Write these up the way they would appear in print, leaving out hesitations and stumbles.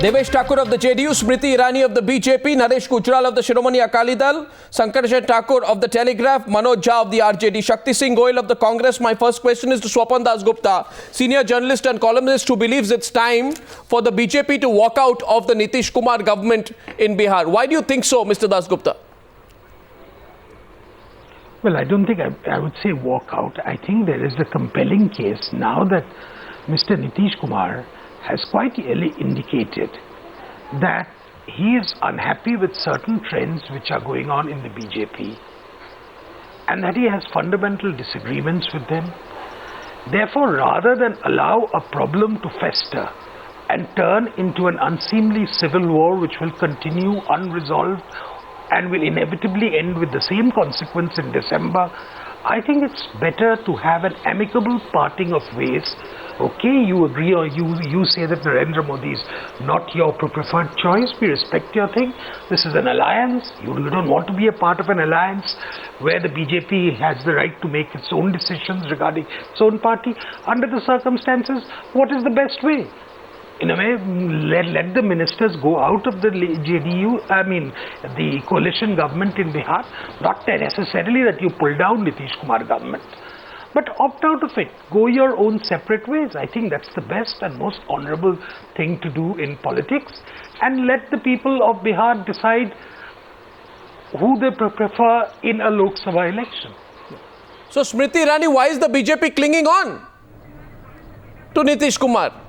Devesh Thakur of the JDU, Smriti Irani of the BJP, Naresh Gujral of the Shiromani Akali Dal, Sankarshan Thakur of the Telegraph, Manoj Jha of the RJD, Shakti Singh Goyal of the Congress. My first question is to Swapan Das Gupta, senior journalist and columnist who believes it's time for the BJP to walk out of the Nitish Kumar government in Bihar. Why do you think so, Mr. Das Gupta? Well, I don't think I would say walk out. I think there is a compelling case now that Mr. Nitish Kumar has quite clearly indicated that he is unhappy with certain trends which are going on in the BJP and that he has fundamental disagreements with them. Therefore, rather than allow a problem to fester and turn into an unseemly civil war which will continue unresolved and will inevitably end with the same consequence in December, I think it's better to have an amicable parting of ways. Okay, you agree or you say that Narendra Modi is not your preferred choice. We respect your thing. This is an alliance. You don't want to be a part of an alliance where the BJP has the right to make its own decisions regarding its own party. Under the circumstances, what is the best way? In a way, let the ministers go out of the the coalition government in Bihar. Not necessarily that you pull down Nitish Kumar government, but opt out of it. Go your own separate ways. I think that's the best and most honorable thing to do in politics. And let the people of Bihar decide who they prefer in a Lok Sabha election. So, Smriti Irani, why is the BJP clinging on to Nitish Kumar?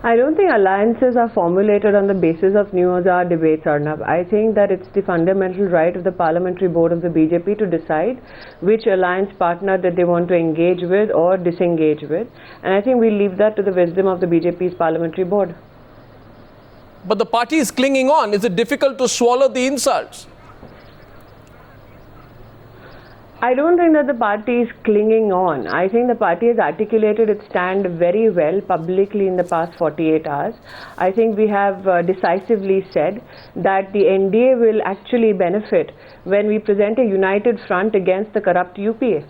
I don't think alliances are formulated on the basis of Newshour Debate, Arnab. I think that it's the fundamental right of the parliamentary board of the BJP to decide which alliance partner that they want to engage with or disengage with. And I think we leave that to the wisdom of the BJP's parliamentary board. But the party is clinging on. Is it difficult to swallow the insults? I don't think that the party is clinging on. I think the party has articulated its stand very well publicly in the past 48 hours. I think we have decisively said that the NDA will actually benefit when we present a united front against the corrupt UPA.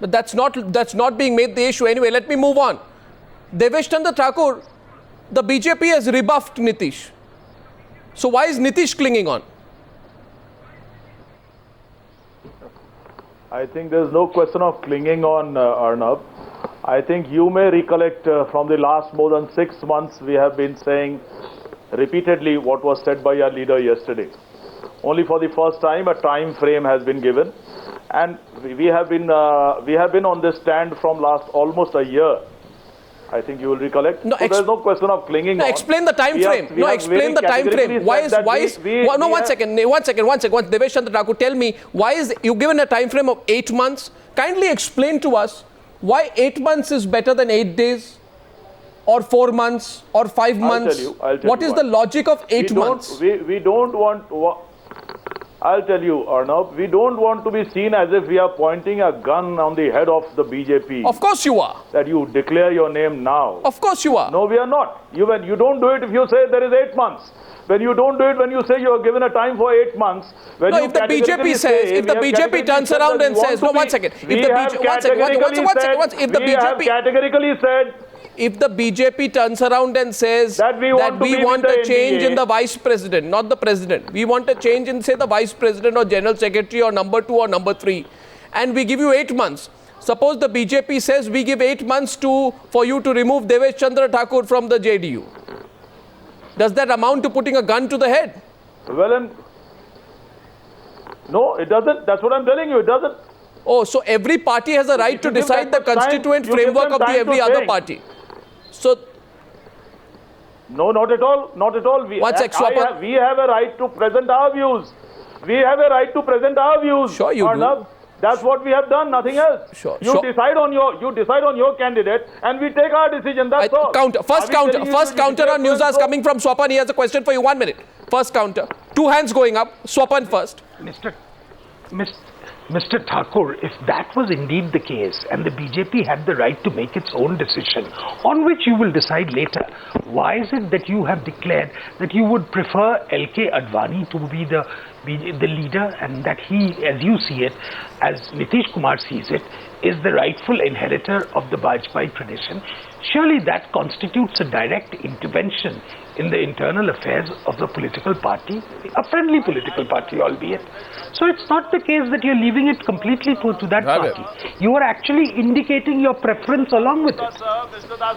But that's not being made the issue anyway. Let me move on. Devesh Chandra Thakur, the BJP has rebuffed Nitish. So why is Nitish clinging on? I think there's no question of clinging on, Arnab. I think you may recollect from the last more than 6 months we have been saying repeatedly what was said by our leader yesterday. Only for the first time a time frame has been given, and we have been on this stand from last almost a year. I think you will recollect. No, so there's no question of clinging on. Explain the time frame. Explain the time frame. One second. Devesh Chandra Thakur, tell me, why is you given a time frame of 8 months? Kindly explain to us why 8 months is better than 8 days, or 4 months, or 5 months. I'll tell what you is the logic of 8 months? We don't want. I'll tell you, Arnab, we don't want to be seen as if we are pointing a gun on the head of the BJP. Of course you are. That you declare your name now. Of course you are. No, we are not. You don't do it if you say there is 8 months. When you don't do it, when you say you are given a time for 8 months. When no, if the BJP says, if the BJP turns around and says, no, 1 second. If the categorically said, if the BJP turns around and says that we want a change in the vice president, not the president, we want a change in, say, the vice president or general secretary or number 2 or number 3, and we give you 8 months. Suppose the BJP says we give 8 months for you to remove Devesh Chandra Thakur from the JDU. Does that amount to putting a gun to the head? Well, no, it doesn't. That's what I'm telling you. It doesn't. Oh, so every party has a right to decide the constituent framework of every other party. So, no, not at all. Not at all. We have a right to present our views. We have a right to present our views. Sure, you do. That's what we have done. Nothing else. Sure. You decide on your candidate, and we take our decision. That's all. First counter on Newshour is coming from Swapan. He has a question for you. 1 minute. First counter. 2 hands going up. Swapan first. Mr. Thakur, if that was indeed the case and the BJP had the right to make its own decision, on which you will decide later, why is it that you have declared that you would prefer LK Advani to be the leader, and that he, as you see it, as Nitish Kumar sees it, is the rightful inheritor of the Bajpayee tradition? surely that constitutes a direct intervention in the internal affairs of the political party, a friendly political party albeit. So it's not the case that you're leaving it completely to that party. You are actually indicating your preference along with it. Mr. Das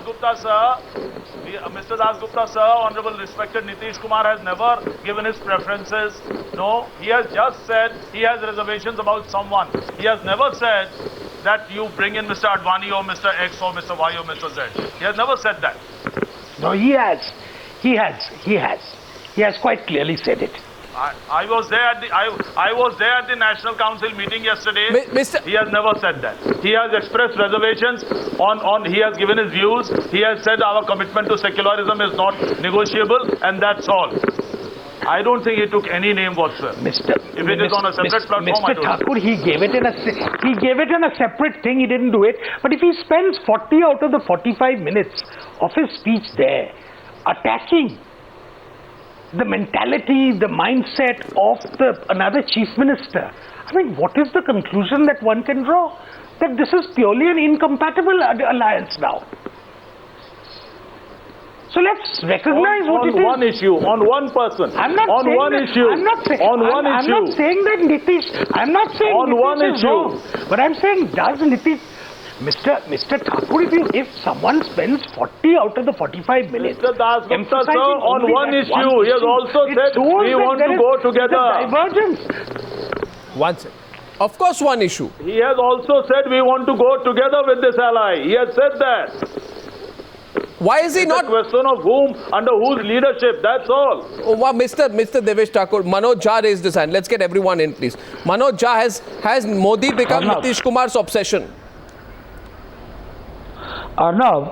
Gupta sir, Honorable respected Nitish Kumar has never given his preferences. No, he has just said he has reservations about someone. He has never said that you bring in Mr. Advani or Mr. X or Mr. Y or Mr. Z. He has never said that. No, he has. He has quite clearly said it. I was there at the National Council meeting yesterday. He has never said that. He has expressed reservations he has given his views. He has said our commitment to secularism is not negotiable, and that's all. I don't think he took any name whatsoever. If it is on a separate platform, Mr. Thakur, he gave it in a separate thing. He didn't do it. But if he spends 40 out of the 45 minutes of his speech there attacking the mentality, the mindset of another chief minister, I mean, what is the conclusion that one can draw? That this is purely an incompatible alliance now. So let's recognize what it is. On one issue, on one person. I'm not saying that Nitish. I'm not saying on Nitish one is wrong. But I'm saying, does Nitish, Mr. Thakur, if someone spends 40 out of the 45 minutes, Mr. Das Gupta sir, on one issue, he has also said we want to go together. Divergence. One second. Of course, one issue. He has also said we want to go together with this ally. He has said that. Why is he it's not? a question of whom, under whose leadership, that's all. Oh, Mr. Devesh Thakur, Manoj Jha raised his hand. Let's get everyone in, please. Manoj Jha, has Modi become Nitish Kumar's obsession? Arnav,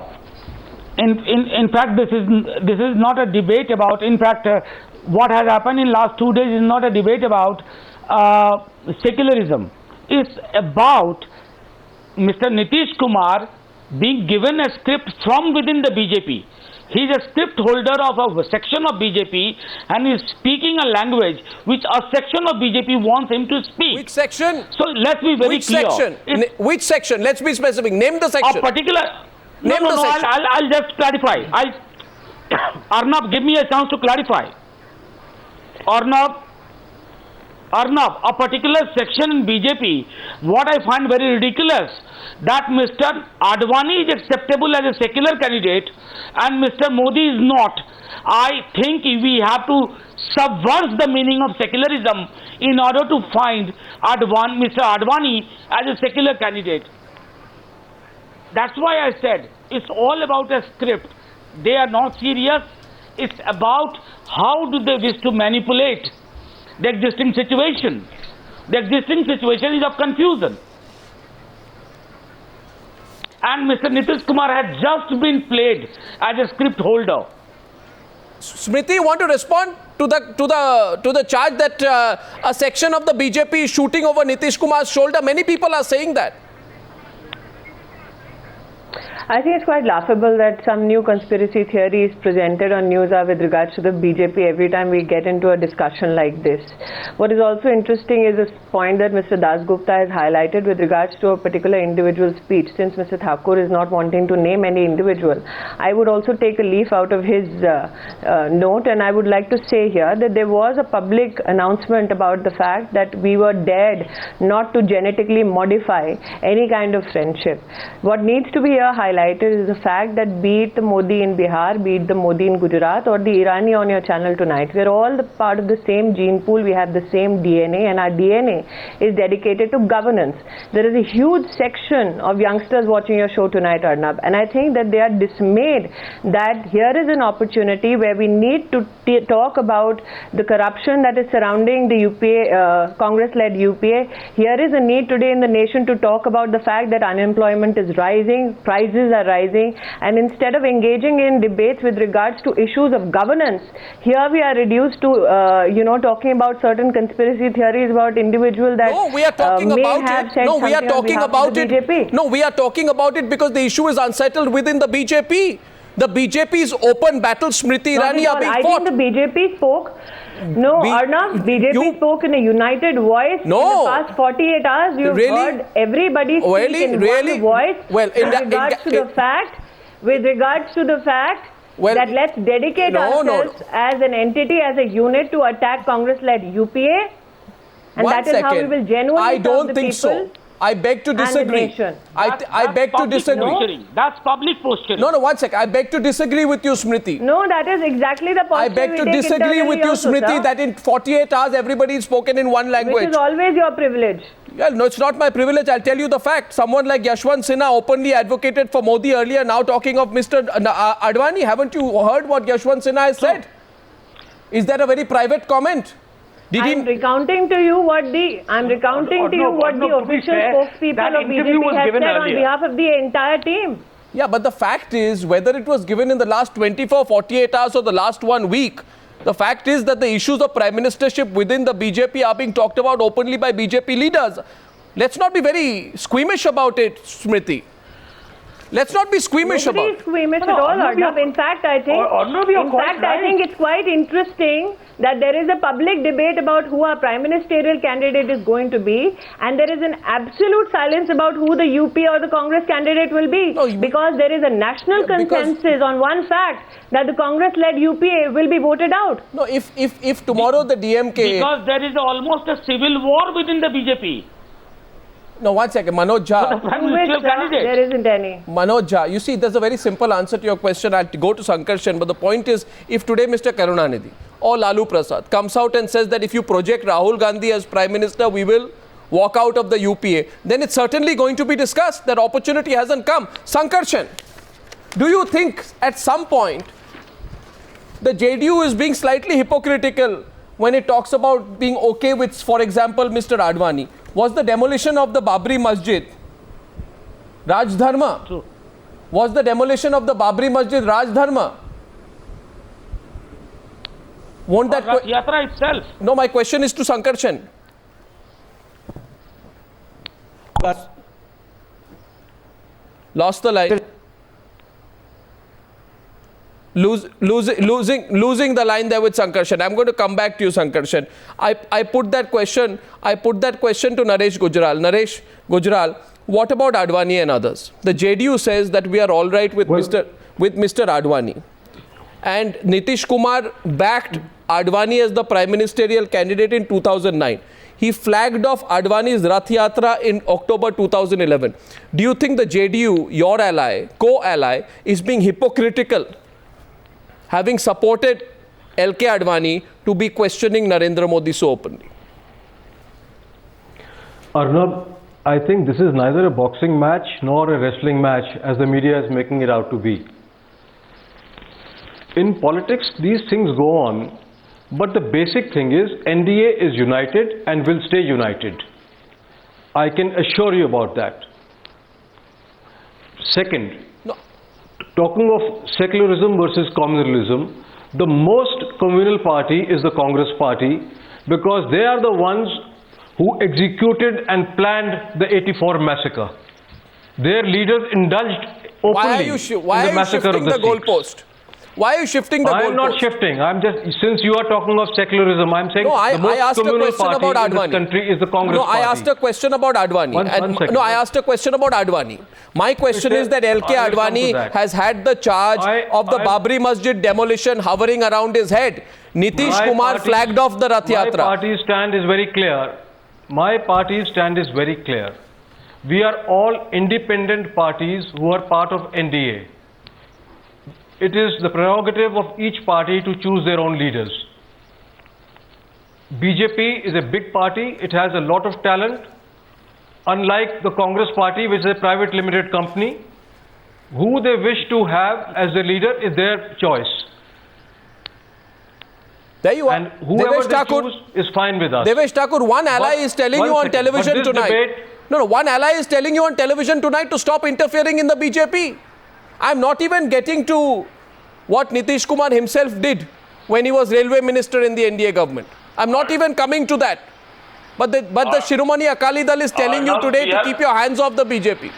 in fact, this is not a debate about. In fact, what has happened in last 2 days is not a debate about secularism. It's about Mr. Nitish Kumar being given a script from within the BJP. He is a script holder of a section of BJP and is speaking a language which a section of BJP wants him to speak. Which section? So let's be very clear. Which section? Let's be specific. Name the section. A particular. Name the section. I'll just clarify. Arnab, give me a chance to clarify. Arnab, a particular section in BJP, what I find very ridiculous, that Mr. Advani is acceptable as a secular candidate and Mr. Modi is not. I think we have to subvert the meaning of secularism in order to find Mr. Advani as a secular candidate. That's why I said it's all about a script. They are not serious. It's about how do they wish to manipulate the existing situation. The existing situation is of confusion. And Mr. Nitish Kumar had just been played as a script holder. Smriti, you want to respond to the charge that a section of the BJP is shooting over Nitish Kumar's shoulder? Many people are saying that. I think it's quite laughable that some new conspiracy theory is presented on Newshour with regards to the BJP every time we get into a discussion like this. What is also interesting is this point that Mr. Das Gupta has highlighted with regards to a particular individual speech. Since Mr. Thakur is not wanting to name any individual, I would also take a leaf out of his note, and I would like to say here that there was a public announcement about the fact that we were dared not to genetically modify any kind of friendship. What needs to be here highlighted is the fact that be it the Modi in Bihar, be it the Modi in Gujarat or the Irani on your channel tonight, we are all part of the same gene pool, we have the same DNA, and our DNA is dedicated to governance. There is a huge section of youngsters watching your show tonight, Arnab, and I think that they are dismayed that here is an opportunity where we need to talk about the corruption that is surrounding the UPA, Congress-led UPA. Here is a need today in the nation to talk about the fact that unemployment is rising, prices are rising, and instead of engaging in debates with regards to issues of governance, here we are reduced to talking about certain conspiracy theories about individuals that we are talking about it. No, we are talking about it. BJP. No, we are talking about it because the issue is unsettled within the BJP. The BJP's open battle, Smriti Irani, are being fought. I think the BJP spoke. No, Arnab, BJP spoke in a united voice. In the past 48 hours, you've heard everybody speak in one voice with regards to the fact with regards to the fact that let's dedicate ourselves as an entity, as a unit to attack Congress-led UPA, and that is how we will genuinely serve the people. So. I beg to disagree. I beg to disagree. That's public posturing. No, 1 second. I beg to disagree with you, Smriti. No, that is exactly the posture I beg to disagree with you, Smriti, that in 48 hours everybody is spoken in one language. Which is always your privilege. Yeah, no, it's not my privilege. I'll tell you the fact. Someone like Yashwant Sinha openly advocated for Modi earlier, now talking of Mr. Advani. Haven't you heard what Yashwant Sinha has said? Is that a very private comment? I'm recounting to you what the official spokespeople of BJP have said on behalf of the entire team. Yeah, but the fact is, whether it was given in the last 24, 48 hours or the last 1 week, the fact is that the issues of prime ministership within the BJP are being talked about openly by BJP leaders. Let's not be very squeamish about it, Smriti. Let's not be squeamish about it. Nobody is squeamish at all, Arnab. In fact, I think it's quite interesting that there is a public debate about who our prime ministerial candidate is going to be, and there is an absolute silence about who the UP or the Congress candidate will be, because there is a national consensus on one fact, that the Congress-led UPA will be voted out. No, if tomorrow the DMK... Because there is almost a civil war within the BJP. No, 1 second, Manoj Jha. There isn't any. Manoj Jha, you see, there's a very simple answer to your question. I'll go to Sankarshan, but the point is, if today Mr. Karunanidhi or Lalu Prasad comes out and says that if you project Rahul Gandhi as Prime Minister, we will walk out of the UPA, then it's certainly going to be discussed. That opportunity hasn't come. Sankarshan, do you think at some point the JDU is being slightly hypocritical when it talks about being okay with, for example, Mr. Advani? Was the demolition of the Babri Masjid Raj Dharma? True. Was the demolition of the Babri Masjid Raj Dharma? Won't that Yatra itself? No, my question is to Sankarshan. Lost the line. Losing the line there with Sankarshan. I'm going to come back to you, Sankarshan. I put that question to Naresh Gujral. Naresh Gujral, what about Advani and others? The JDU says that we are all right with Mr. Advani. And Nitish Kumar backed Advani as the prime ministerial candidate in 2009. He flagged off Advani's Rath Yatra in October 2011. Do you think the JDU, your ally, co-ally, is being hypocritical, having supported LK Advani to be questioning Narendra Modi so openly? Arnab, I think this is neither a boxing match nor a wrestling match as the media is making it out to be. In politics, these things go on, but the basic thing is NDA is united and will stay united. I can assure you about that. Second, talking of secularism versus communalism, the most communal party is the Congress party, because they are the ones who executed and planned the 84 massacre. Their leaders indulged openly in the massacre of the Sikhs. Why are you shifting the goalpost? I am not shifting. I'm just, since you are talking of secularism, I'm saying the most communal party in this country is the Congress party. I asked a question about Advani. I asked a question about Advani. My question is that LK Advani has had the charge of the Babri Masjid demolition hovering around his head. Nitish Kumar flagged off the Rath Yatra. My party's stand is very clear. My party's stand is very clear. We are all independent parties who are part of NDA. It is the prerogative of each party to choose their own leaders. BJP is a big party. It has a lot of talent. Unlike the Congress party, which is a private limited company, who they wish to have as the leader is their choice. There you are. And whoever they choose is fine with us. Devesh Thakur, one ally is telling you on television tonight. One ally is telling you on television tonight to stop interfering in the BJP. I'm not even getting to what Nitish Kumar himself did when he was railway minister in the NDA government. I'm not even coming to that. But the Shiromani Akali Dal is telling you today to keep your hands off the BJP.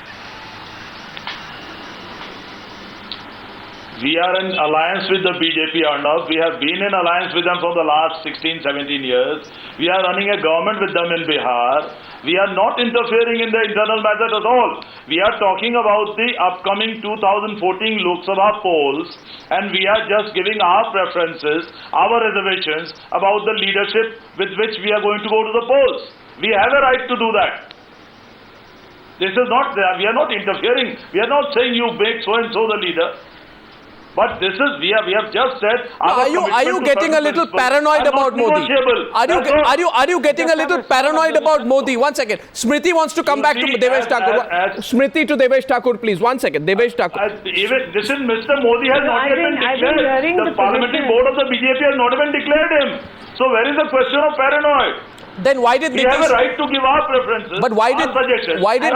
We are in alliance with the BJP, Arnav. We have been in alliance with them for the last 16, 17 years. We are running a government with them in Bihar. We are not interfering in the internal matters at all. We are talking about the upcoming 2014 Lok Sabha polls, and we are just giving our preferences, our reservations about the leadership with which we are going to go to the polls. We have a right to do that. This is not, we are not interfering. We are not saying you make so and so the leader. But this is, we have just said. Are you getting a little paranoid about Modi? Are you getting a little paranoid about Modi? 1 second. Smriti wants to come back to Devesh Thakur. Smriti to Devesh Thakur, please. 1 second. Devesh Thakur. Even this is Mr. Modi has not yet been declared. The parliamentary board of the BJP has not even declared him. So where is the question of paranoid? Then why did we have a right to give our preferences, but why our did suggestions? Why did